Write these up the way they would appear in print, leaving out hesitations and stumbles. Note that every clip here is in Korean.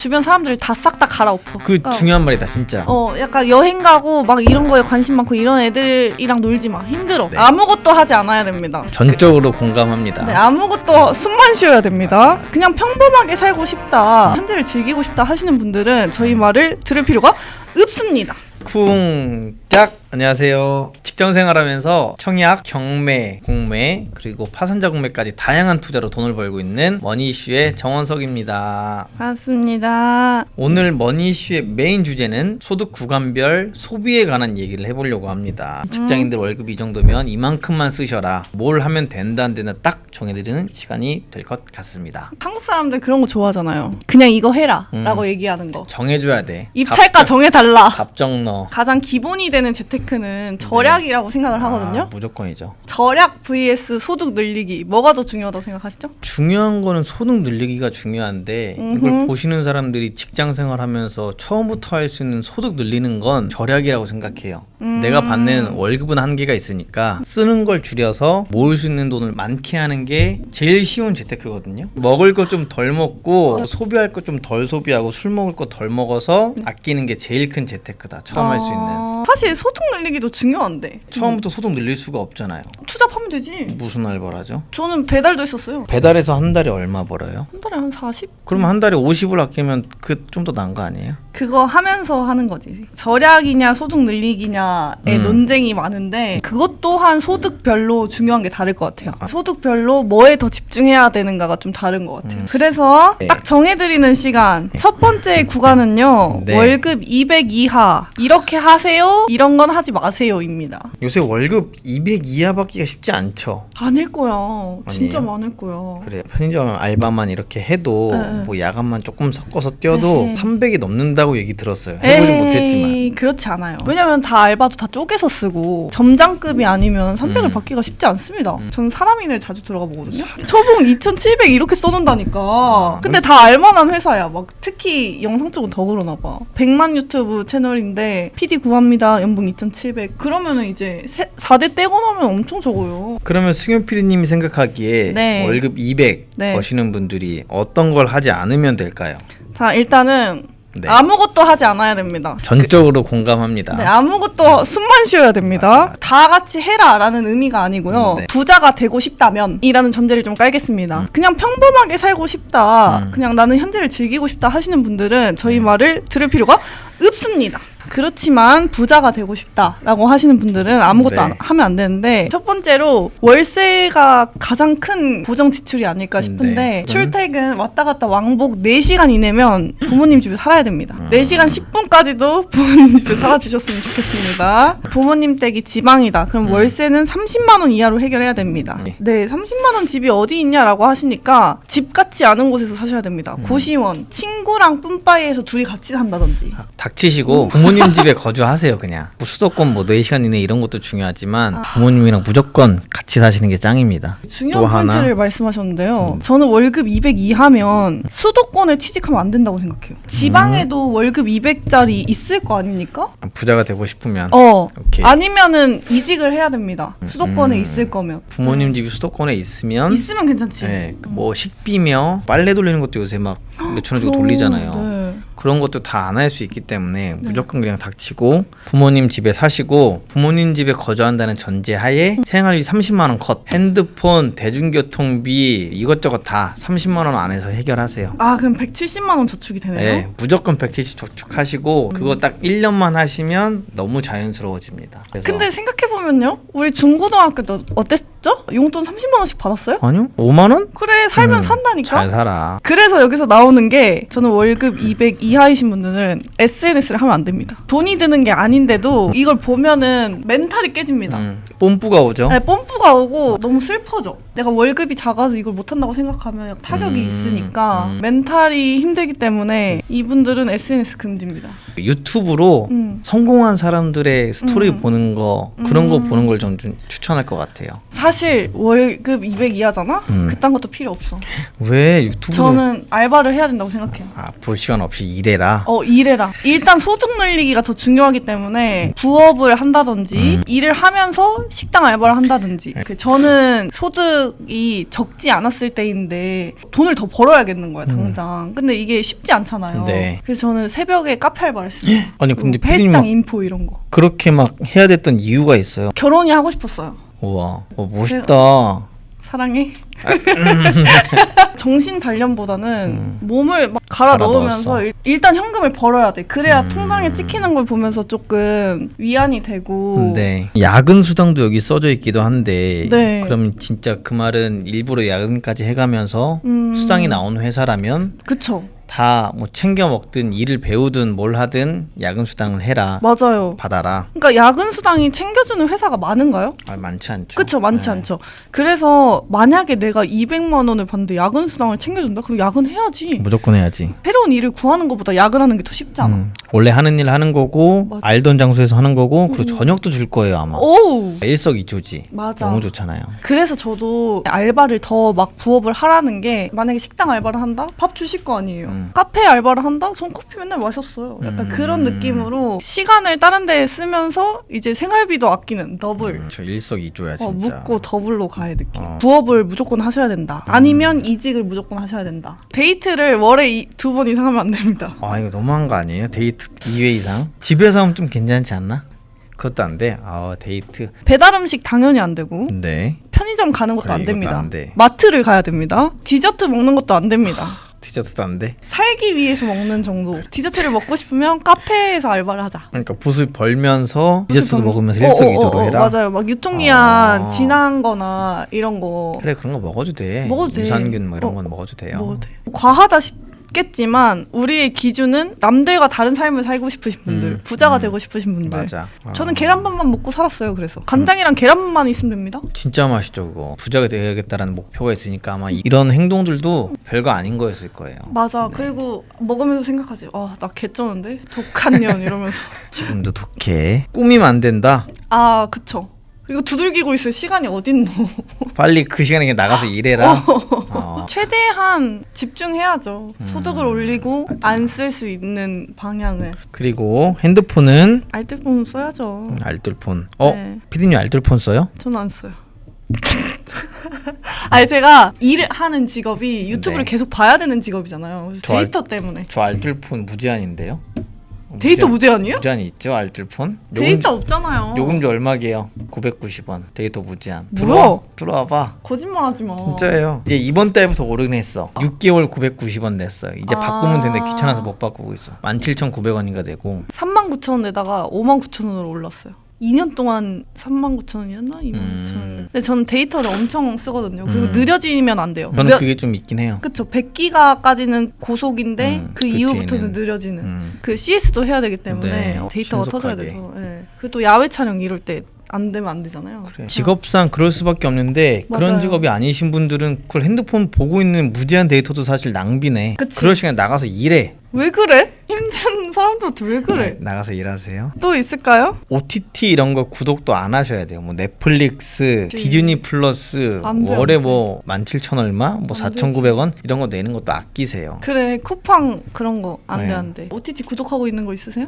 주변 사람들을 다 싹 다 갈아엎어. 그 중요한 말이다 진짜. 약간 여행 가고 막 이런 거에 관심 많고 이런 애들이랑 놀지 마. 힘들어. 네. 아무것도 하지 않아야 됩니다. 전적으로 공감합니다. 네, 아무것도 숨만 쉬어야 됩니다. 그냥 평범하게 살고 싶다, 현재를 즐기고 싶다 하시는 분들은 저희 말을 들을 필요가 없습니다. 쿵짝! 안녕하세요. 직장생활하면서 청약, 경매, 공매, 그리고 파산자 공매까지 다양한 투자로 돈을 벌고 있는 머니이슈의 정원석입니다. 반갑습니다. 오늘 머니이슈의 메인 주제는 소득 구간별 소비에 관한 얘기를 해보려고 합니다. 직장인들 월급이 이 정도면 이만큼만 쓰셔라, 뭘 하면 된다 안 된다 딱 정해드리는 시간이 될 것 같습니다. 한국 사람들 그런 거 좋아하잖아요. 그냥 이거 해라 라고 얘기하는 거. 정해줘야 돼. 입찰가 정해달라. 답정 넣어. 가장 기본이 되는 재테크는 절약이라고 생각을 하거든요. 무조건이죠. 절약 vs 소득 늘리기, 뭐가 더 중요하다고 생각하시죠? 중요한 거는 소득 늘리기가 중요한데 이걸 보시는 사람들이 직장 생활하면서 처음부터 할 수 있는 소득 늘리는 건 절약이라고 생각해요. 내가 받는 월급은 한계가 있으니까 쓰는 걸 줄여서 모을 수 있는 돈을 많게 하는 게 제일 쉬운 재테크거든요. 먹을 거 좀 덜 먹고 소비할 거 좀 덜 소비하고 술 먹을 거 덜 먹어서 아끼는 게 제일 큰 재테크다. 처음 할 수 있는. 사실 소득 늘리기도 중요한데 처음부터 소득 늘릴 수가 없잖아요. 투잡하면 되지. 무슨 알바라죠? 저는 배달도 했었어요. 배달해서 한 달에 얼마 벌어요? 한 달에 한 40? 그러면 한 달에 50을 아끼면 그 좀 더 나은 거 아니에요? 그거 하면서 하는 거지. 절약이냐 소득 늘리기냐의 논쟁이 많은데 그것 또한 소득별로 중요한 게 다를 것 같아요. 소득별로 뭐에 더 집중해야 되는가가 좀 다른 것 같아요. 그래서 네. 딱 정해드리는 시간. 첫 번째 구간은요. 네. 월급 200 이하 이렇게 하세요, 이런 건 하지 마세요입니다. 요새 월급 200 이하 받기가 쉽지 않죠. 많을 거야. 진짜 아니에요? 많을 거야. 그래, 편의점 알바만 이렇게 해도 네. 뭐 야간만 조금 섞어서 뛰어도 네. 300이 넘는다고 얘기 들었어요. 해보진 못했지만. 그렇지 않아요. 왜냐면 다 알바도 다 쪼개서 쓰고 점장급이 아니면 300을 받기가 쉽지 않습니다. 저는 사람인을 자주 들어가 보거든요. 초봉 2,700 이렇게 써놓는다니까. 근데 다 알만한 회사야. 막 특히 영상 쪽은 더 그러나 봐. 100만 유튜브 채널인데 PD 구합니다. 연봉 2,700. 그러면은 이제 4대 떼고 나면 엄청 적어요. 그러면 승현 PD님이 생각하기에 네. 월급 200 네. 버시는 분들이 어떤 걸 하지 않으면 될까요? 자, 일단은 네. 아무것도 하지 않아야 됩니다. 전적으로 공감합니다. 네, 아무것도 숨만 쉬어야 됩니다. 다 같이 해라라는 의미가 아니고요. 네. 부자가 되고 싶다면이라는 전제를 좀 깔겠습니다. 그냥 평범하게 살고 싶다, 그냥 나는 현재를 즐기고 싶다 하시는 분들은 저희 말을 들을 필요가 없습니다. 그렇지만 부자가 되고 싶다라고 하시는 분들은 아무것도 네. 하면 안 되는데, 첫 번째로 월세가 가장 큰 고정 지출이 아닐까 싶은데 네. 출퇴근 왔다 갔다 왕복 4시간 이내면 부모님 집에 살아야 됩니다. 4시간 10분까지도 부모님 집에 살아주셨으면 좋겠습니다. 부모님 댁이 지방이다. 그럼 월세는 30만 원 이하로 해결해야 됩니다. 네, 30만 원 집이 어디 있냐라고 하시니까 집 같지 않은 곳에서 사셔야 됩니다. 고시원, 친구랑 뿜빠이에서 둘이 같이 산다든지. 닥치시고 부모님 집에 거주하세요. 그냥 뭐 수도권 뭐 4시간 이내 이런 것도 중요하지만 부모님이랑 무조건 같이 사시는 게 짱입니다. 중요한 또 하나? 포인트를 말씀하셨는데요. 저는 월급 200 이하면 수도권에 취직하면 안 된다고 생각해요. 지방에도 월급 200짜리 있을 거 아닙니까? 부자가 되고 싶으면 오케이. 아니면은 이직을 해야 됩니다. 수도권에 있을 거면. 부모님 집이 수도권에 있으면 있으면 괜찮지. 네, 뭐 식비며 빨래 돌리는 것도 요새 막 몇천 원 주고 돌리잖아요. 네. 그런 것도 다 안 할 수 있기 때문에 무조건 그냥 닥치고 부모님 집에 사시고, 부모님 집에 거주한다는 전제하에 생활비 30만 원 컷, 핸드폰, 대중교통비 이것저것 다 30만 원 안에서 해결하세요. 아, 그럼 170만 원 저축이 되네요. 네, 무조건 170 저축하시고 그거 딱 1년만 하시면 너무 자연스러워집니다. 그래서 근데 생각해보면요, 우리 중고등학교 때 어땠죠? 용돈 30만 원씩 받았어요? 아니요? 5만 원? 그래, 살면 산다니까? 잘 살아. 그래서 여기서 나오는 게, 저는 월급 200 이하이신 분들은 SNS를 하면 안 됩니다. 돈이 드는 게 아닌데도 이걸 보면은 멘탈이 깨집니다. 뽐뿌가 오죠? 네, 뽐뿌가 오고 너무 슬퍼져. 내가 월급이 작아서 이걸 못한다고 생각하면 타격이 있으니까 멘탈이 힘들기 때문에 이분들은 SNS 금지입니다. 유튜브로 성공한 사람들의 스토리 보는 거, 그런 거 보는 걸 좀 추천할 것 같아요. 사실 월급 200 이하잖아? 그딴 것도 필요 없어. 왜 유튜브로 저는 알바를 해야 된다고 생각해요. 볼 시간 없이 일해라. 일해라. 일단 소득 늘리기가 더 중요하기 때문에 부업을 한다든지 일을 하면서 식당 알바를 한다든지. 저는 소득이 적지 않았을 때인데 돈을 더 벌어야겠는 거야 당장. 근데 이게 쉽지 않잖아요. 네. 그래서 저는 새벽에 카페 알바를 했어요. 아니 근데 헬스장 피디님 인포 이런 거. 그렇게 막 해야 됐던 이유가 있어요. 결혼이 하고 싶었어요. 우와, 멋있다. 사랑해. 정신 단련보다는 몸을 막 갈아 갈아 넣으면서 넣었어. 일단 현금을 벌어야 돼. 그래야 통장에 찍히는 걸 보면서 조금 위안이 되고. 네. 야근 수당도 여기 써져 있기도 한데 네. 그럼 진짜 그 말은 일부러 야근까지 해가면서 수당이 나온 회사라면 그쵸. 다 뭐 챙겨 먹든 일을 배우든 뭘 하든 야근 수당을 해라. 맞아요. 받아라. 그러니까 야근 수당이 챙겨주는 회사가 많은가요? 많지 않죠. 그쵸, 많지 네. 않죠. 그래서 만약에 내가 200만 원을 받는데 야근 수당을 챙겨준다? 그럼 야근해야지. 무조건 해야지. 새로운 일을 구하는 것보다 야근하는 게 더 쉽지 않아. 원래 하는 일 하는 거고 맞아. 알던 장소에서 하는 거고 그리고 저녁도 줄 거예요 아마. 오우. 일석이조지. 맞아. 너무 좋잖아요. 그래서 저도 알바를 더 막 부업을 하라는 게 만약에 식당 알바를 한다? 밥 주실 거 아니에요. 카페 알바를 한다? 전 커피 맨날 마셨어요. 약간 그런 느낌으로 시간을 다른 데에 쓰면서 이제 생활비도 아끼는 더블. 저 일석이조야 진짜. 묻고 더블로 가야 느낌. 부업을 무조건 하셔야 된다. 아니면 이직을 무조건 하셔야 된다. 데이트를 월에 2번 이상 하면 안 됩니다. 아 이거 너무한 거 아니에요? 데이트 2회 이상? 집에서 하면 좀 괜찮지 않나? 그것도 안 돼? 데이트. 배달 음식 당연히 안 되고 네. 편의점 가는 것도 그래, 안 이것도 됩니다. 안 돼. 마트를 가야 됩니다. 디저트 먹는 것도 안 됩니다. 디저트도 안 돼? 살기 위해서 먹는 정도. 디저트를 먹고 싶으면 카페에서 알바를 하자. 그러니까 붓을 벌면서 디저트도 벌- 먹으면서 일석이조로 해라? 맞아요. 막 유통기한 지난 거나 이런 거 그래 그런 거 먹어도 돼. 먹어도 돼. 유산균 뭐 이런 건 먹어도 돼요. 먹어도 돼. 과하다 싶겠지만 우리의 기준은 남들과 다른 삶을 살고 싶으신 분들, 부자가 되고 싶으신 분들. 맞아. 저는 계란밥만 먹고 살았어요. 그래서 간장이랑 계란만 있으면 됩니다. 진짜 맛있죠 그거. 부자가 되야겠다라는 목표가 있으니까 아마 이런 행동들도 별거 아닌 거였을 거예요. 맞아. 그리고 먹으면서 생각하지. 나 개쩌는데? 독한 년 이러면서. 지금도 독해. 꾸미면 안 된다. 그쵸. 이거 두들기고 있을 시간이 어딨노. 빨리 그 시간에 그냥 나가서 일해라. 최대한 집중해야죠. 소득을 올리고 안 쓸 수 있는 방향을. 그리고 핸드폰은 알뜰폰 써야죠. 알뜰폰. 네. 피디님 알뜰폰 써요? 저는 안 써요. 아니 제가 일을 하는 직업이 유튜브를 네. 계속 봐야 되는 직업이잖아요. 그래서 저 데이터 때문에. 저 알뜰폰 무제한인데요. 데이터 무제한이요? 무제한이 있죠 알뜰폰. 데이터 없잖아요. 요금제 얼마게요? 990원. 데이터 무제한. 뭐야? 들어와봐. 거짓말하지 마. 진짜예요. 이제 이번 달부터 오르긴 했어. 6개월 990원 냈어요. 이제 바꾸면 되는데 귀찮아서 못 바꾸고 있어. 17,900원인가 되고. 39,000원 내다가 59,000원으로 올랐어요. 2년 동안 39,000원이었나? 29,000원. 근데 저는 데이터를 엄청 쓰거든요. 그리고 느려지면 안 돼요. 저는 그게 좀 있긴 해요. 그쵸. 100기가까지는 고속인데 그 그 이후부터는 뒤에는. 느려지는. 그 CS도 해야 되기 때문에 네, 데이터가 터져야 신속하게. 돼서. 네. 그리고 또 야외 촬영 이럴 때 안 되면 안 되잖아요. 그래. 직업상 그럴 수밖에 없는데 맞아요. 그런 직업이 아니신 분들은 그걸 핸드폰 보고 있는 무제한 데이터도 사실 낭비네. 그치. 그럴 시간에 나가서 일해. 왜 그래? 힘든 사람들한테 왜 그래? 나가서 일하세요. 또 있을까요? OTT 이런 거 구독도 안 하셔야 돼요. 뭐 넷플릭스, 그치. 디즈니 플러스 안 돼, 월에 안 돼. 뭐 17,000 얼마, 뭐 안 4,900원 이런 거 내는 것도 아끼세요. 그래 쿠팡 그런 거 안 돼 네. 안 돼. OTT 구독하고 있는 거 있으세요?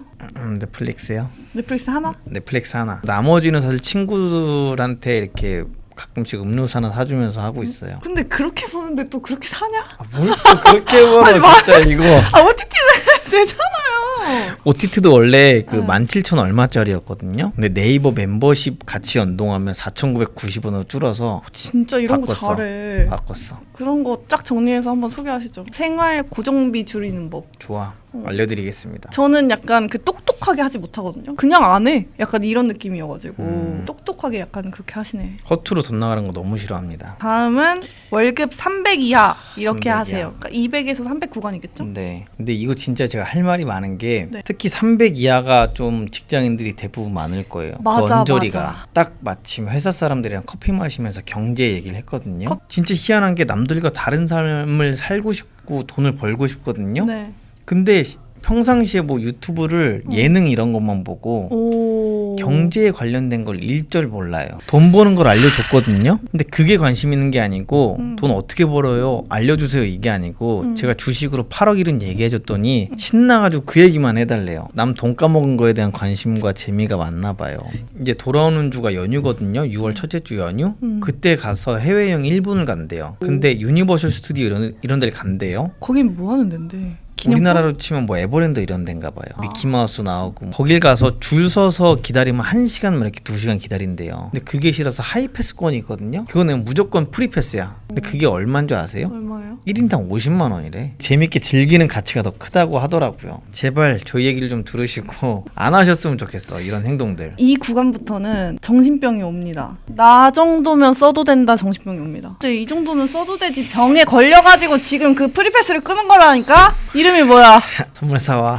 넷플릭스요? 넷플릭스 하나? 넷플릭스 하나. 나머지는 사실 친구들한테 이렇게 가끔씩 음료수 하나 사주면서 하고 있어요. 근데 그렇게 보는데 또 그렇게 사냐? 뭘 또 그렇게 벌어 진짜 이거. OTT는 되잖아요. OTT도 원래 그 네. 17,000 얼마짜리였거든요. 근데 네이버 멤버십 같이 연동하면 4,990원으로 줄어서 진짜 이런 바꿨어. 거 잘해. 바꿨어. 그런 거 쫙 정리해서 한번 소개하시죠. 생활 고정비 줄이는 법. 좋아. 알려드리겠습니다. 저는 약간 그 똑똑하게 하지 못하거든요. 그냥 안 해. 약간 이런 느낌이어가지고 똑똑하게 약간 그렇게 하시네. 허투루 돈 나가는 거 너무 싫어합니다. 다음은 월급 300 이하 이렇게 300 하세요. 그러니까 200에서 300 구간이겠죠? 네. 근데 이거 진짜 제가 할 말이 많은 게 네. 특히 300 이하가 좀 직장인들이 대부분 많을 거예요. 맞아, 언저리가 맞아. 딱 마침 회사 사람들이랑 커피 마시면서 경제 얘기를 했거든요. 진짜 희한한 게 남들과 다른 삶을 살고 싶고 돈을 벌고 싶거든요. 네. 근데 평상시에 뭐 유튜브를 예능 이런 것만 보고 오. 경제에 관련된 걸 일절 몰라요. 돈 버는 걸 알려줬거든요. 근데 그게 관심 있는 게 아니고 돈 어떻게 벌어요? 알려주세요. 이게 아니고 제가 주식으로 8억 일은 얘기해줬더니 신나가지고 그 얘기만 해달래요. 남 돈 까먹은 거에 대한 관심과 재미가 많나 봐요. 이제 돌아오는 주가 연휴거든요. 6월 첫째 주 연휴. 그때 가서 해외여행 일본을 간대요. 근데 유니버셜 스튜디오 이런 데를 간대요. 거긴 뭐 하는 데인데? 우리나라로 치면 뭐 에버랜드 이런 데인가 봐요. 미키마우스 나오고 거길 가서 줄 서서 기다리면 1시간 뭐 이렇게 2시간 기다린대요. 근데 그게 싫어서 하이패스권이 있거든요. 그거는 무조건 프리패스야. 근데 그게 얼마인 줄 아세요? 얼마예요? 1인당 50만 원이래. 재밌게 즐기는 가치가 더 크다고 하더라고요. 제발 저희 얘기를 좀 들으시고 안 하셨으면 좋겠어. 이런 행동들. 이 구간부터는 정신병이 옵니다. 나 정도면 써도 된다 정신병이 옵니다. 근데 이 정도는 써도 되지. 병에 걸려가지고 지금 그 프리패스를 끄는 거라니까? 이름이 뭐야? 선물 사와.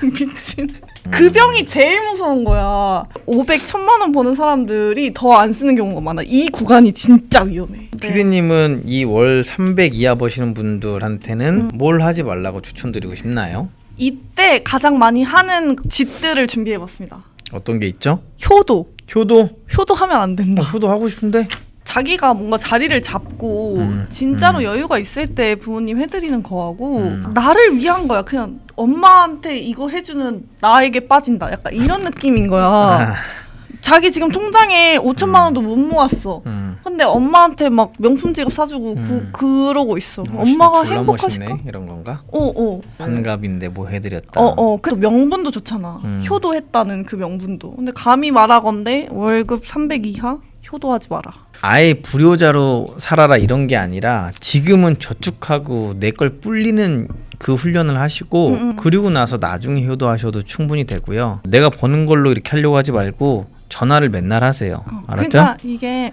미친. 그 병이 제일 무서운 거야. 500, 1000만 원 버는 사람들이 더 안 쓰는 경우가 많아. 이 구간이 진짜 위험해. 피디님은 이 월 300 이하 버시는 분들한테는 뭘 하지 말라고 추천드리고 싶나요? 이때 가장 많이 하는 짓들을 준비해봤습니다. 어떤 게 있죠? 효도. 효도하면 안 된다. 효도 하고 싶은데? 자기가 뭔가 자리를 잡고 진짜로 여유가 있을 때 부모님 해드리는 거하고 나를 위한 거야. 그냥 엄마한테 이거 해주는 나에게 빠진다. 약간 이런 느낌인 거야. 자기 지금 통장에 5천만 원도 못 모았어. 근데 엄마한테 막 명품 지갑 사주고 그러고 있어. 엄마가 행복하실까? 이런 건가? 어. 환갑인데 뭐 해드렸다. 그 명분도 좋잖아. 효도했다는 그 명분도. 근데 감히 말하건대 월급 300 이하 효도하지 마라. 아예 불효자로 살아라 이런 게 아니라 지금은 저축하고 내 걸 불리는 그 훈련을 하시고 그리고 나서 나중에 효도하셔도 충분히 되고요. 내가 버는 걸로 이렇게 하려고 하지 말고 전화를 맨날 하세요. 알았죠? 그러니까 이게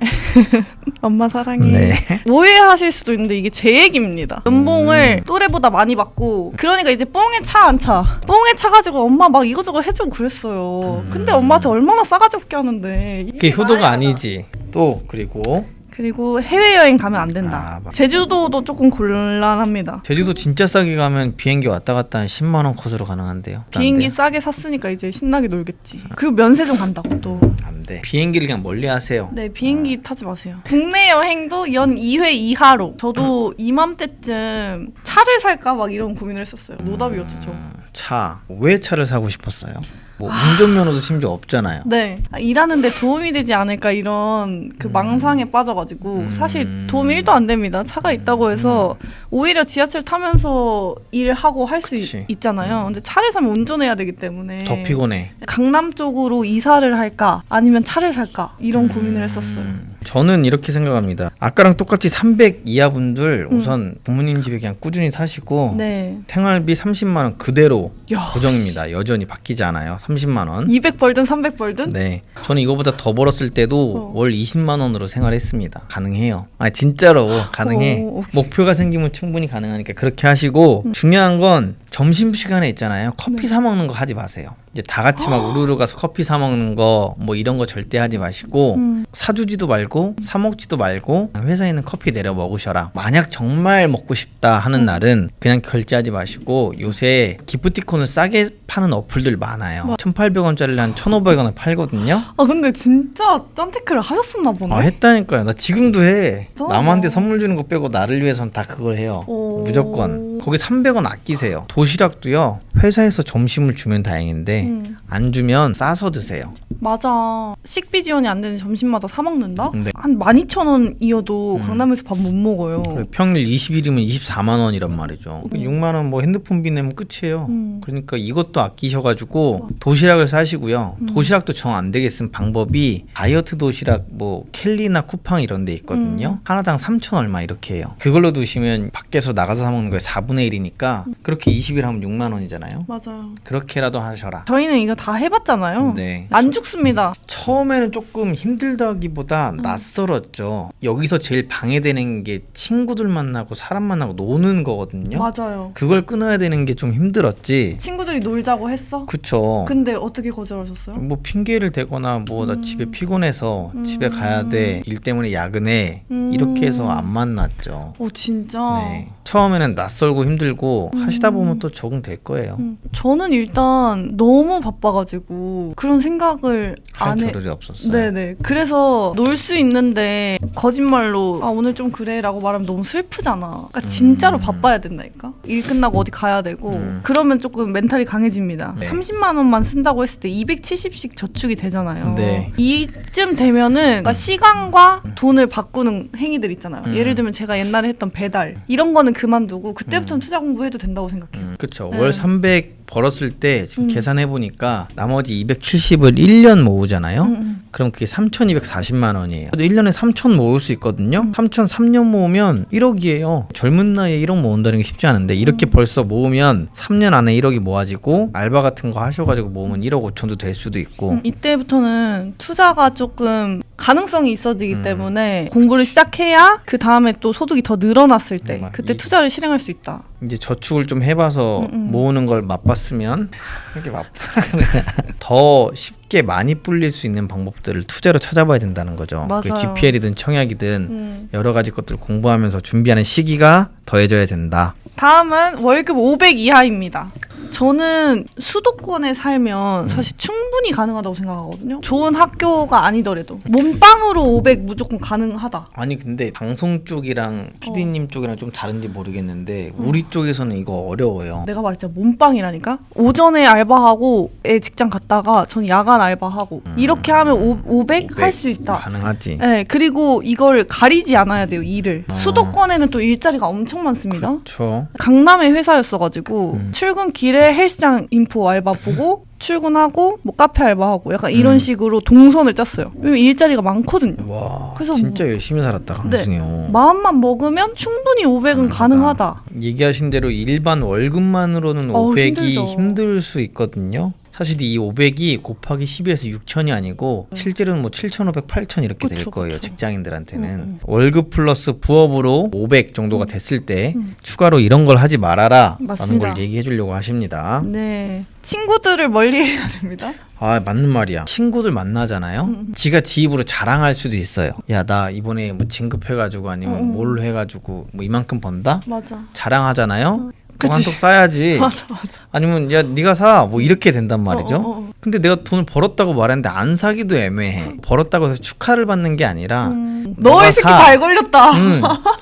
엄마 사랑해. 네. 오해하실 수도 있는데 이게 제 얘기입니다. 연봉을 또래보다 많이 받고 그러니까 이제 뽕에 차 안 차. 뽕에 차가지고 엄마 막 이거저거 해주고 그랬어요. 근데 엄마한테 얼마나 싸가지 없게 하는데. 그게 효도가 아니지. 또 그리고 해외여행 가면 안 된다. 제주도도 조금 곤란합니다. 제주도 진짜 싸게 가면 비행기 왔다 갔다 한 10만 원 컷으로 가능한데요. 비행기 싸게 샀으니까 이제 신나게 놀겠지. 그리고 면세점 간다고 또. 안 돼. 비행기를 그냥 멀리 하세요. 네, 비행기 타지 마세요. 국내 여행도 연 2회 이하로. 저도 이맘때쯤 차를 살까 막 이런 고민을 했었어요. 노답이었죠, 저. 차. 왜 차를 사고 싶었어요? 뭐 운전면허도 심지어 없잖아요. 네, 일하는데 도움이 되지 않을까 이런 그 망상에 빠져가지고 사실 도움이 1도 안 됩니다. 차가 있다고 해서 오히려 지하철 타면서 일하고 할 수 있잖아요. 근데 차를 사면 운전해야 되기 때문에 더 피곤해. 강남 쪽으로 이사를 할까 아니면 차를 살까 이런 고민을 했었어요. 저는 이렇게 생각합니다. 아까랑 똑같이 300 이하 분들 우선 부모님 집에 그냥 꾸준히 사시고 네. 생활비 30만 원 그대로 야. 고정입니다. 여전히 바뀌지 않아요. 30만 원. 200 벌든 300 벌든? 네. 저는 이거보다 더 벌었을 때도 월 20만 원으로 생활했습니다. 가능해요. 진짜로 가능해. 목표가 생기면 충분히 가능하니까 그렇게 하시고 중요한 건 점심시간에 있잖아요. 커피 사 먹는 거 하지 마세요. 이제 다 같이 막 우르르 가서 커피 사 먹는 거 뭐 이런 거 절대 하지 마시고 사주지도 말고 사 먹지도 말고 회사에 있는 커피 내려 먹으셔라. 만약 정말 먹고 싶다 하는 날은 그냥 결제하지 마시고 요새 기프티콘을 싸게 파는 어플들 많아요. 1,800원짜리를 한 1,500원에 팔거든요. 근데 진짜 짠테크를 하셨었나 보네. 했다니까요. 나 지금도 해. 남한테 선물 주는 거 빼고 나를 위해서는 다 그걸 해요. 무조건. 거기 300원 아끼세요. 도시락도요. 회사에서 점심을 주면 다행인데 안 주면 싸서 드세요. 맞아. 식비 지원이 안 되는 점심마다 사 먹는다? 네. 한 12,000원이어도 강남에서 밥 못 먹어요. 평일 20일이면 24만 원이란 말이죠. 6만 원 뭐 핸드폰비 내면 끝이에요. 그러니까 이것도 아끼셔가지고 도시락을 사시고요. 도시락도 정 안 되겠으면 방법이 다이어트 도시락 뭐 켈리나 쿠팡 이런 데 있거든요. 하나당 3,000 얼마 이렇게 해요. 그걸로 두시면 밖에서 나가서 사 먹는 거에 4분의 1이니까 그렇게 20일 하면 6만 원이잖아요. 맞아요. 그렇게라도 하셔라. 저희는 이거 다 해봤잖아요. 네. 안 죽습니다. 처음에는 조금 힘들다기보다 낯설었죠. 여기서 제일 방해되는 게 친구들 만나고 사람 만나고 노는 거거든요. 맞아요. 그걸 끊어야 되는 게 좀 힘들었지. 친구들이 놀자고 했어? 그쵸. 근데 어떻게 거절하셨어요? 뭐 핑계를 대거나 뭐 나 집에 피곤해서 집에 가야 돼. 일 때문에 야근해. 이렇게 해서 안 만났죠. 진짜? 네. 처음에는 낯설고 힘들고 하시다 보면 또 적응될 거예요. 저는 일단 너무 바빠가지고 그런 생각을 할 안 해. 겨를이 없었어요. 네네. 그래서 놀 수 있는데 거짓말로 오늘 좀 그래라고 말하면 너무 슬프잖아. 그러니까 진짜로 바빠야 된다니까. 일 끝나고 어디 가야 되고 그러면 조금 멘탈이 강해집니다. 네. 30만 원만 쓴다고 했을 때 270씩 저축이 되잖아요. 네. 이쯤 되면은 그러니까 시간과 돈을 바꾸는 행위들 있잖아요. 예를 들면 제가 옛날에 했던 배달 이런 거는 그만두고 그때부터는 투자 공부해도 된다고 생각해요. 그렇죠. 네. 월 300 벌었을 때 지금 계산해 보니까 나머지 270을 1년 모으잖아요. 그럼 그게 3,240만 원이에요. 1년에 3,000 모을 수 있거든요. 3,000 3년 모으면 1억이에요. 젊은 나이에 1억 모은다는 게 쉽지 않은데 이렇게 벌써 모으면 3년 안에 1억이 모아지고 알바 같은 거 하셔가지고 모으면 1억 5천도 될 수도 있고. 이때부터는 투자가 조금 가능성이 있어지기 때문에 공부를 시작해야 그 다음에 또 소득이 더 늘어났을 때 그때 투자를 실행할 수 있다. 이제 저축을 좀 해봐서 모으는 걸 맛봤으면 이렇게 더 쉽게 많이 불릴 수 있는 방법들을 투자로 찾아봐야 된다는 거죠. 맞아요. 그 GPL이든 청약이든 여러 가지 것들을 공부하면서 준비하는 시기가 더해져야 된다. 다음은 월급 500 이하입니다. 저는 수도권에 살면 사실 충분히 가능하다고 생각하거든요. 좋은 학교가 아니더라도 몸빵으로 500 무조건 가능하다. 아니 근데 방송 쪽이랑 PD님 쪽이랑 좀 다른지 모르겠는데 우리 쪽에서는 이거 어려워요. 내가 말했잖아, 몸빵이라니까. 오전에 알바하고 애 직장 갔다가 전 야간 알바하고 이렇게 하면 500 할 수 있다. 가능하지. 네, 그리고 이걸 가리지 않아야 돼요, 일을. 수도권에는 또 일자리가 엄청 많습니다. 그렇죠. 강남의 회사였어가지고 출근길에 헬스장 인포 알바 보고 출근하고 뭐 카페 알바하고 약간 이런 식으로 동선을 짰어요. 왜냐면 일자리가 많거든요. 와, 그래서 진짜 열심히 살았다 강승이 형. 네, 마음만 먹으면 충분히 500은 가능하다. 얘기하신 대로 일반 월급만으로는 어우, 500이 힘들죠. 힘들 수 있거든요. 사실 이 500이 곱하기 12에서 6천이 아니고 실제로는 뭐 7,500, 8,000 이렇게 될 그쵸, 거예요. 그쵸. 직장인들한테는. 월급 플러스 부업으로 500 정도가 됐을 때 추가로 이런 걸 하지 말아라 라는 맞습니다. 걸 얘기해 주려고 하십니다. 네, 친구들을 멀리해야 됩니다. 아 맞는 말이야. 친구들 만나잖아요. 지가 지 입으로 자랑할 수도 있어요. 야 나 이번에 뭐 진급해가지고 아니면 뭘 해가지고 뭐 이만큼 번다? 맞아. 자랑하잖아요. 그치. 한턱 쏴야지. 맞아. 아니면 야 네가 사 뭐 이렇게 된단 말이죠. 어. 근데 내가 돈을 벌었다고 말했는데 안 사기도 애매해. 벌었다고 해서 축하를 받는 게 아니라 너의 새끼 사. 잘 걸렸다.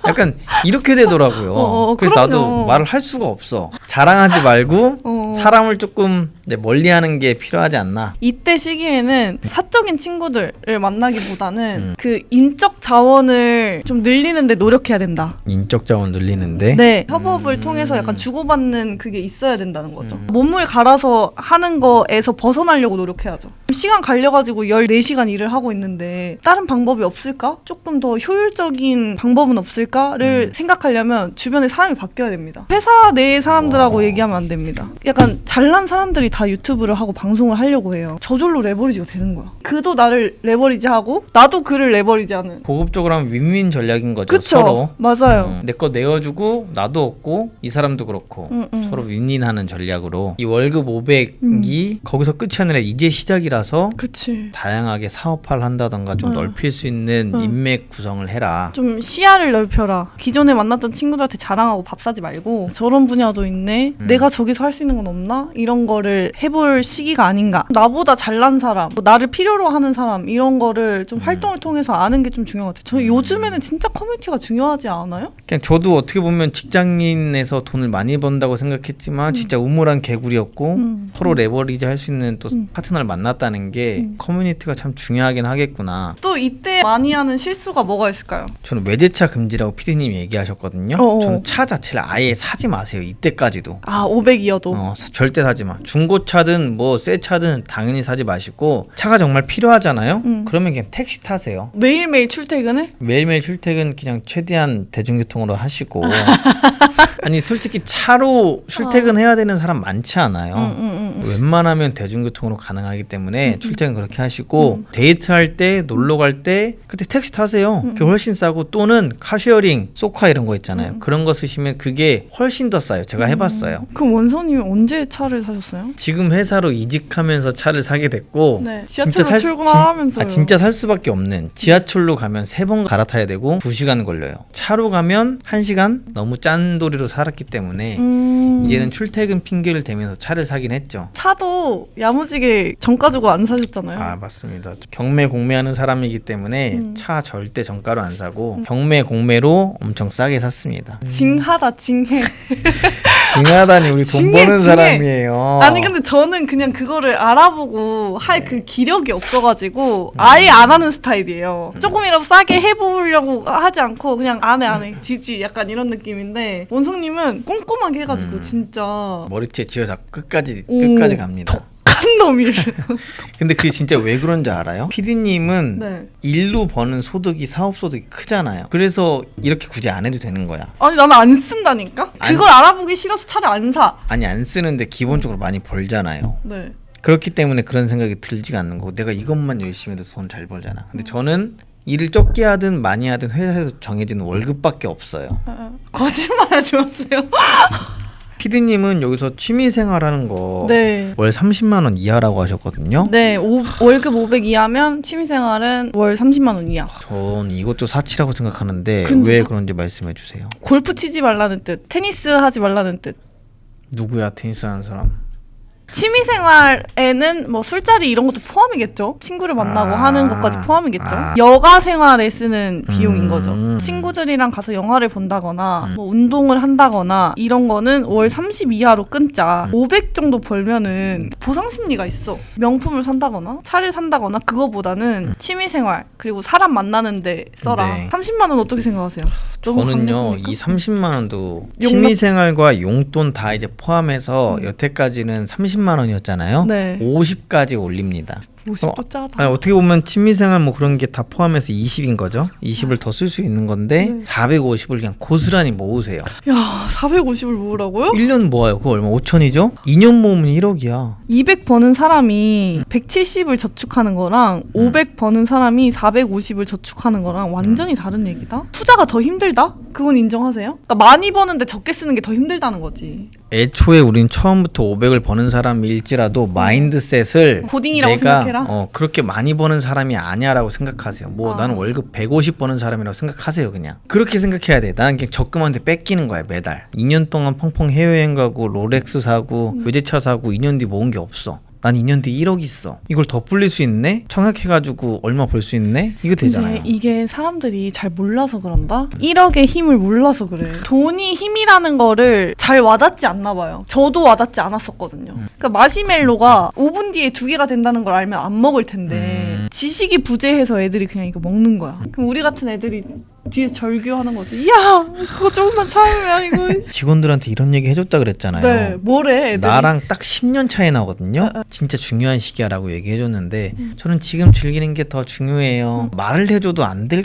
약간 이렇게 되더라고요. 그래서 그럼요. 나도 말을 할 수가 없어. 자랑하지 말고 사람을 조금 이제 멀리하는 게 필요하지 않나. 이때 시기에는 사적인 친구들을 만나기보다는 그 인적 자원을 좀 늘리는데 노력해야 된다. 인적 자원 늘리는데. 네, 협업을 통해서 약간 주고받는 그게 있어야 된다는 거죠. 몸을 갈아서 하는 거에서 벗어나려고 노력해야죠. 시간 갈려가지고 14시간 일을 하고 있는데 다른 방법이 없을까? 조금 더 효율적인 방법은 없을까를 생각하려면 주변에 사람이 바뀌어야 됩니다. 회사 내의 사람들하고 얘기하면 안 됩니다. 약간 잘난 사람들이 다 유튜브를 하고 방송을 하려고 해요. 저절로 레버리지가 되는 거야. 그도 나를 레버리지하고 나도 그를 레버리지하는. 고급적으로 하면 윈윈 전략인 거죠. 그쵸? 서로. 맞아요. 내 거 내어주고 나도 얻고 이 사람도 그렇고 서로 윈윈하는 전략으로 이 월급 500이 거기서 끝이 아니라 이제 시작이라서 그치. 다양하게 사업화를 한다던가 좀 넓힐 수 있는 인맥 구성을 해라. 좀 시야를 넓혀라. 기존에 만났던 친구들한테 자랑하고 밥 사지 말고 저런 분야도 있네. 내가 저기서 할 수 있는 건 없나? 이런 거를 해볼 시기가 아닌가. 나보다 잘난 사람, 뭐 나를 필요로 하는 사람 이런 거를 좀 활동을 통해서 아는 게 좀 중요한 것 같아요. 저 요즘에는 진짜 커뮤니티가 중요하지 않아요? 그냥 저도 어떻게 보면 직장인에서 돈을 많이 번다고 생각했지만 진짜 우물한 개구리였고 서로 레버리지 할 수 있는 또 파트너를 만났다는 게 커뮤니티가 참 중요하긴 하겠구나. 또 이때 많이 하는 실수가 뭐가 있을까요? 저는 외제차 금지라고 PD님이 얘기하셨거든요. 어어. 저는 차 자체를 아예 사지 마세요. 이때까지도. 아, 500이어도. 절대 사지 마. 중고차든 뭐 새 차든 당연히 사지 마시고 차가 정말 필요하잖아요. 그러면 그냥 택시 타세요. 매일매일 출퇴근을? 매일매일 출퇴근 그냥 최대한 대중교통으로 하시고 아니 솔직히 차로 출퇴근해야 되는 사람 많지 않아요. 웬만하면 대중교통으로 가능하기 때문에 출퇴근 그렇게 하시고 데이트할 때 놀러 갈 때 그때 택시 타세요. 그게 훨씬 싸고 또는 카쉐어링 소카 이런 거 있잖아요. 그런 거 쓰시면 그게 훨씬 더 싸요. 제가 해봤어요. 그럼 원서님이 언제 차를 사셨어요? 지금 회사로 이직하면서 차를 사게 됐고 네, 지하철로 출근하면서요. 진짜 살 수밖에 없는 지하철로 가면 3번 갈아타야 되고 2시간 걸려요. 차로 가면 1시간 너무 짠돌이로 살았기 때문에 이제는 출퇴근 핑계를 대면서 차를 사긴 했죠. 차도 야무지게 정가 주고 안 사셨잖아요. 아 맞습니다. 경매 공매하는 사람이기 때문에 차 절대 정가로 안 사고 경매 공매로 엄청 싸게 샀습니다. 징하다 징해. 징하다니 우리 돈 징해, 버는 징해. 사람이에요. 아니 근데 저는 그냥 그거를 알아보고 할 그 기력이 없어가지고 아예 안 하는 스타일이에요. 조금이라도 싸게 해보려고 하지 않고 그냥 안 해 지지 약간 이런 느낌인데 원성님은 꼼꼼하게 해가지고 진짜 머리채 쥐어잡고 끝까지 갑니다. 독한 놈이에요. 근데 그게 진짜 왜 그런지 알아요? PD님은 네. 일로 버는 소득이 사업 소득이 크잖아요. 그래서 이렇게 굳이 안 해도 되는 거야. 아니 나는 안 쓴다니까? 그걸 알아보기 싫어서 차를 안 사. 아니 안 쓰는데 기본적으로 많이 벌잖아요. 네. 그렇기 때문에 그런 생각이 들지가 않는 거고 내가 이것만 열심히 해도 돈 잘 벌잖아. 근데 저는 일을 적게 하든 많이 하든 회사에서 정해지는 월급밖에 없어요. 거짓말하지 마세요. PD님은 여기서 취미생활하는 거 네. 월 30만 원 이하라고 하셨거든요. 네, 월급 500 이하면 취미생활은 월 30만 원 이하. 전 이것도 사치라고 생각하는데 근데 왜 그런지 말씀해 주세요. 골프 치지 말라는 뜻, 테니스 하지 말라는 뜻. 누구야 테니스 하는 사람? 취미생활에는 뭐 술자리 이런 것도 포함이겠죠. 친구를 만나고 하는 것까지 포함이겠죠. 아. 여가 생활에 쓰는 비용인 거죠. 친구들이랑 가서 영화를 본다거나 뭐 운동을 한다거나 이런 거는 월 30 이하로 끊자. 500 정도 벌면은 보상 심리가 있어. 명품을 산다거나 차를 산다거나 그거보다는 취미생활 그리고 사람 만나는 데 써라. 네. 30만 원 어떻게 생각하세요? 너무 저는요 강력합니까? 이 30만 원도 용돈? 취미생활과 용돈 다 이제 포함해서 여태까지는 30만 원이었잖아요. 네. 50까지 올립니다. 50도 짜다. 아니, 어떻게 보면 취미생활 뭐 그런 게 다 포함해서 20인 거죠. 20을 더 쓸 수 있는 건데 450을 그냥 고스란히 모으세요. 야, 450을 모으라고요? 1년 모아요. 그거 얼마? 5천이죠? 2년 모으면 1억이야. 200 버는 사람이 170을 저축하는 거랑 500 버는 사람이 450을 저축하는 거랑 완전히 다른 얘기다? 투자가 더 힘들다? 그건 인정하세요? 그러니까 많이 버는데 적게 쓰는 게 더 힘들다는 거지. 애초에 우린 처음부터 500을 버는 사람일지라도 마인드셋을 고딩이라고 내가 생각해라? 그렇게 많이 버는 사람이 아니야라고 생각하세요. 뭐 나는 월급 150 버는 사람이라고 생각하세요. 그냥 그렇게 생각해야 돼. 나는 그냥 적금한테 뺏기는 거야 매달. 2년 동안 펑펑 해외여행 가고 롤렉스 사고 외제차 사고 2년 뒤 모은 게 없어. 난 2년 뒤 1억 있어. 이걸 더 불릴 수 있네? 청약해가지고 얼마 벌 수 있네? 이거 되잖아요. 근데 이게 사람들이 잘 몰라서 그런다? 1억의 힘을 몰라서 그래. 돈이 힘이라는 거를 잘 와닿지 않나 봐요. 저도 와닿지 않았었거든요. 그러니까 마시멜로가 5분 뒤에 2개가 된다는 걸 알면 안 먹을 텐데 지식이 부재해서 애들이 그냥 이거 먹는 거야. 그럼 우리 같은 애들이 뒤에 절규하는 거지. 야, 그거 조금만 참으면 이거. 직원들한테 이런 얘기 해줬다 그랬잖아요. 네, 뭐래 애들이. 나랑 딱 10년 차이 나거든요. 진짜 중요한 시기야라고 얘기해줬는데 저는 지금 즐기는 게 더 중요해요. 말을 해줘도 안 돼.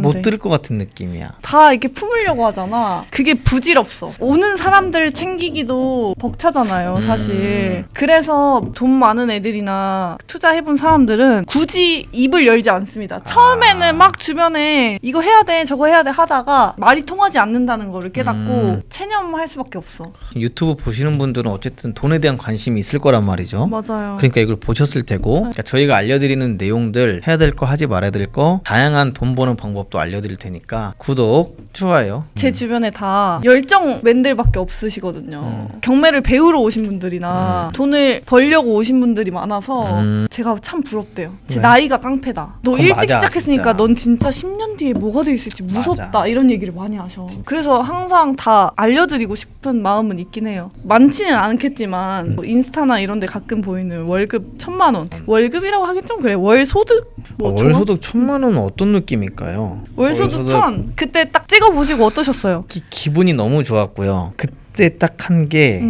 못 들을 것 같은 느낌이야. 다 이렇게 품으려고 하잖아. 그게 부질없어. 오는 사람들 챙기기도 벅차잖아요, 사실. 그래서 돈 많은 애들이나 투자해본 사람들은 굳이 입을 열지 않습니다. 처음에는 막 주변에 이거 해야 돼, 저거 해야 돼 하다가 말이 통하지 않는다는 거를 깨닫고 체념할 수밖에 없어. 유튜브 보시는 분들은 어쨌든 돈에 대한 관심이 있을 거란 말이죠. 맞아요. 그러니까 이걸 보셨을 테고 그러니까 저희가 알려드리는 내용들 해야 될 거 하지 말아야 될 거 다양한 돈 버는 방법도 알려드릴 테니까 구독, 좋아요. 제 주변에 다 열정맨들밖에 없으시거든요. 경매를 배우러 오신 분들이나 돈을 벌려고 오신 분들이 많아서 제가 참 부럽대요. 제 왜? 나이가 깡패다. 너 그건 일찍 맞아, 시작했으니까 진짜. 넌 진짜 10년 뒤에 뭐가 돼 있을지 무섭다. 맞아. 이런 얘기를 많이 하셔. 그래서 항상 다 알려드리고 싶은 마음은 있긴 해요. 많지는 않겠지만 뭐 인스타나 이런 데 가끔 보이는 월급 1,000만 원. 월급이라고 하긴 좀 그래. 월 소득? 뭐 월 소득 1,000만 원은 어떤 느낌일까요? 월 소득 1,000. 그때 딱 찍어보시고 어떠셨어요? 기분이 너무 좋았고요. 그때 딱 한 게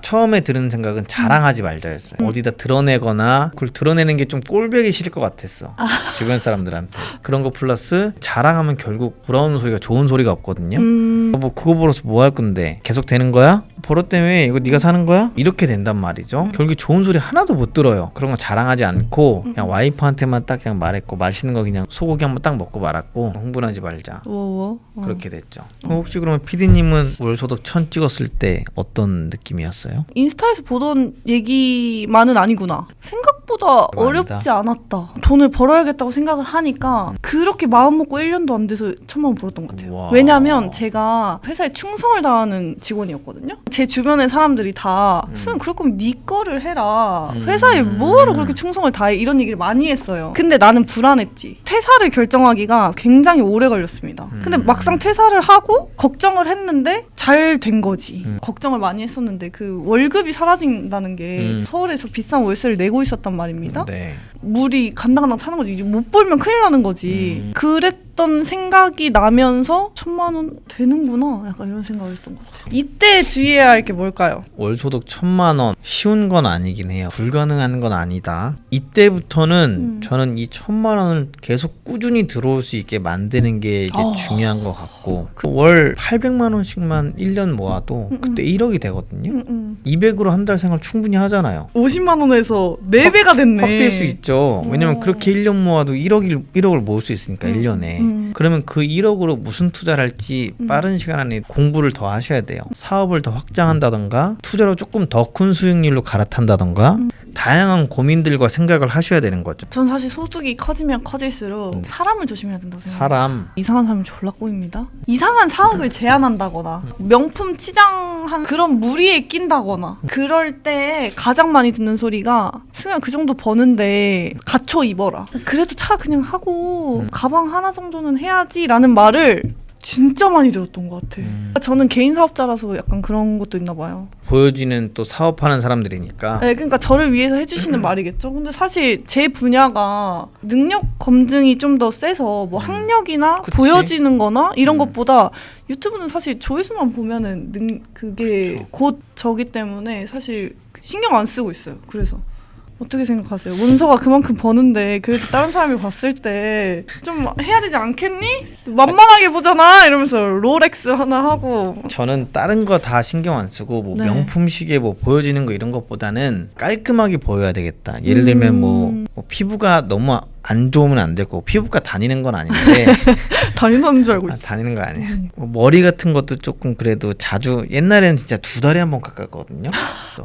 처음에 드는 생각은 자랑하지 말자였어요. 어디다 드러내거나 그걸 드러내는 게 좀 꼴보기 싫을 것 같았어. 주변 사람들한테. 그런 거 플러스 자랑하면 결국 부러운 소리가 좋은 소리가 없거든요. 뭐 그거 벌어서 뭐 할 건데 계속 되는 거야? 버릇 때문에 이거 네가 사는 거야? 이렇게 된단 말이죠. 결국에 좋은 소리 하나도 못 들어요. 그런 거 자랑하지 않고 그냥 와이프한테만 딱 그냥 말했고 맛있는 거 그냥 소고기 한번 딱 먹고 말았고 흥분하지 말자. 그렇게 됐죠. 혹시 그러면 PD님은 월소득 1000 찍었을 때 어떤 느낌이었어요? 인스타에서 보던 얘기만은 아니구나. 생각보다 어렵지 않았다. 돈을 벌어야겠다고 생각을 하니까 그렇게 마음 먹고 1년도 안 돼서 1000만 원 벌었던 것 같아요. 와. 왜냐면 제가 회사에 충성을 다하는 직원이었거든요. 제 주변의 사람들이 다 수연 그럴 거면 네 거를 해라. 회사에 뭐하러 그렇게 충성을 다해 이런 얘기를 많이 했어요. 근데 나는 불안했지. 퇴사를 결정하기가 굉장히 오래 걸렸습니다. 근데 막상 퇴사를 하고 걱정을 했는데 잘 된 거지. 걱정을 많이 했었는데 그 월급이 사라진다는 게 서울에서 비싼 월세를 내고 있었단 말입니다. 네. 물이 간당간당 차는 거지. 이제 못 벌면 큰일 나는 거지. 그랬던 생각이 나면서 1000만 원 되는구나. 약간 이런 생각을 했던 것 같아요. 이때 주의해야 할 게 뭘까요? 월소득 1000만 원 쉬운 건 아니긴 해요. 불가능한 건 아니다. 이때부터는 저는 이 1000만 원을 계속 꾸준히 들어올 수 있게 만드는 게 이게 중요한 것 같고 월 800만 원씩만 1년 모아도 그때 1억이 되거든요. 200으로 한 달 생활 충분히 하잖아요. 50만 원에서 4배가 됐네. 확 될 수 있죠. 왜냐면 그렇게 1년 모아도 1억을 모을 수 있으니까 1년에. 그러면 그 1억으로 무슨 투자를 할지 빠른 시간 안에 공부를 더 하셔야 돼요. 사업을 더 확장한다던가 투자로 조금 더 큰 수익률로 갈아탄다던가 다양한 고민들과 생각을 하셔야 되는 거죠. 전 사실 소득이 커지면 커질수록 사람을 조심해야 된다고 생각해요. 사람. 이상한 사람이 졸라 꼬입니다. 이상한 사업을 제안한다거나 명품 치장한 그런 무리에 낀다거나 그럴 때 가장 많이 듣는 소리가 승현 그 정도 버는데 갖춰 입어라. 그래도 차 그냥 하고 가방 하나 정도는 해야지 라는 말을 진짜 많이 들었던 것 같아. 저는 개인 사업자라서 약간 그런 것도 있나 봐요. 보여지는 또 사업하는 사람들이니까. 네, 그러니까 저를 위해서 해주시는 말이겠죠. 근데 사실 제 분야가 능력 검증이 좀 더 세서 뭐 학력이나 그치. 보여지는 거나 이런 것보다 유튜브는 사실 조회수만 보면은 그게 그쵸. 곧 저기 때문에 사실 신경 안 쓰고 있어요. 그래서 어떻게 생각하세요? 문서가 그만큼 버는데 그래도 다른 사람이 봤을 때 좀 해야 되지 않겠니? 만만하게 보잖아 이러면서 롤렉스 하나 하고. 저는 다른 거 다 신경 안 쓰고 뭐 네. 명품 시계 뭐 보여지는 거 이런 것보다는 깔끔하게 보여야 되겠다. 예를 들면 뭐 피부가 너무 안 좋으면 안 되고 피부과 다니는 건 아닌데 다니는 줄 알고 있어. 다니는 거 아니에요. 뭐 머리 같은 것도 조금 그래도 자주 옛날에는 진짜 2달에 한 번 깎았거든요.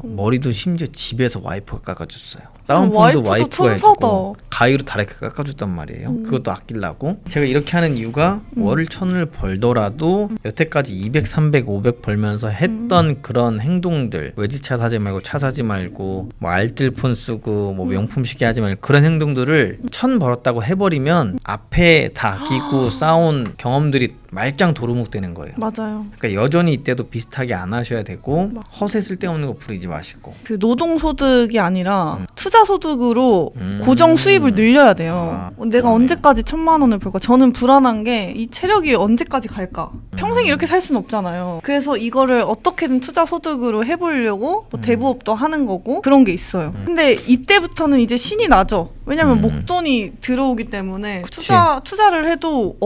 머리도 심지어 집에서 와이프가 깎아줬어요. 다운펌도 와이프도 와이프가 천사다. 해주고 가위로 다르게 깎아줬단 말이에요. 그것도 아끼려고. 제가 이렇게 하는 이유가 월 1000을 벌더라도 여태까지 200, 300, 500 벌면서 했던 그런 행동들 외제차 사지 말고 차 사지 말고 뭐 알뜰폰 쓰고 뭐 명품 시계 하지 말고 그런 행동들을 1000 벌었다고 해버리면 앞에 다 아끼고 쌓아온 경험들이 말짱 도루묵 되는 거예요. 맞아요. 그러니까 여전히 이때도 비슷하게 안 하셔야 되고 허세 쓸데없는 거 부리지 마시고. 그 노동소득이 아니라 투자소득으로 고정 수입을 늘려야 돼요. 내가 그러네요. 언제까지 1000만 원을 벌까? 저는 불안한 게 이 체력이 언제까지 갈까? 평생 이렇게 살 수는 없잖아요. 그래서 이거를 어떻게든 투자소득으로 해보려고 뭐 대부업도 하는 거고 그런 게 있어요. 근데 이때부터는 이제 신이 나죠. 왜냐면 목돈이 들어오기 때문에 그치. 투자를 해도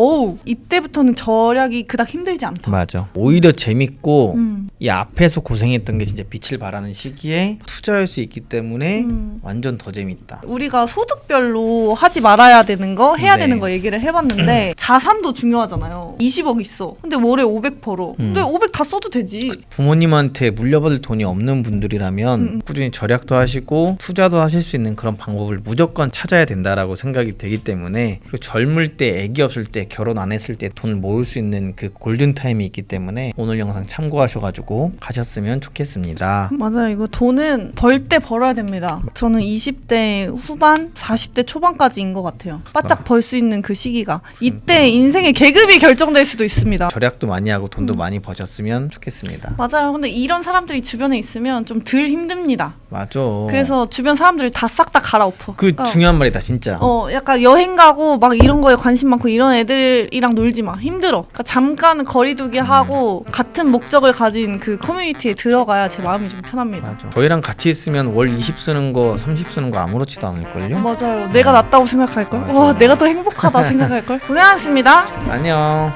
이때부터는 절약이 그닥 힘들지 않다. 맞아. 오히려 재밌고 이 앞에서 고생했던 게 진짜 빛을 발하는 시기에 투자할 수 있기 때문에 완전 더 재밌다. 우리가 소득별로 하지 말아야 되는 거 해야 네. 되는 거 얘기를 해봤는데 자산도 중요하잖아요. 20억 있어. 근데 월에 500 벌어. 근데 500 다 써도 되지. 부모님한테 물려받을 돈이 없는 분들이라면 꾸준히 절약도 하시고 투자도 하실 수 있는 그런 방법을 무조건 찾아야 된다라고 생각이 되기 때문에 그리고 젊을 때 아기 없을 때 결혼 안 했을 때 돈을 모을 수 있는 그 골든타임이 있기 때문에 오늘 영상 참고하셔가지고 가셨으면 좋겠습니다. 맞아요. 이거 돈은 벌 때 벌어야 됩니다. 저는 20대 후반, 40대 초반까지인 것 같아요. 바짝 벌 수 있는 그 시기가. 이때 인생의 계급이 결정될 수도 있습니다. 절약도 많이 하고 돈도 많이 버셨으면 좋겠습니다. 맞아요. 근데 이런 사람들이 주변에 있으면 좀 덜 힘듭니다. 맞아. 그래서 주변 사람들을 다 싹 다 갈아엎어. 그 그러니까 중요한 말이다 진짜. 약간 여행 가고 막 이런 거에 관심 많고 이런 애들이랑 놀지 마. 힘들어. 그러니까 잠깐 거리두기 하고 같은 목적을 가진 그 커뮤니티에 들어가야 제 마음이 좀 편합니다. 맞아. 저희랑 같이 있으면 월 20 쓰는 거 30 쓰는 거 아무렇지도 않을걸요? 맞아요. 내가 낫다고 생각할걸? 맞아. 와, 내가 더 행복하다 생각할걸? 고생하셨습니다. 안녕.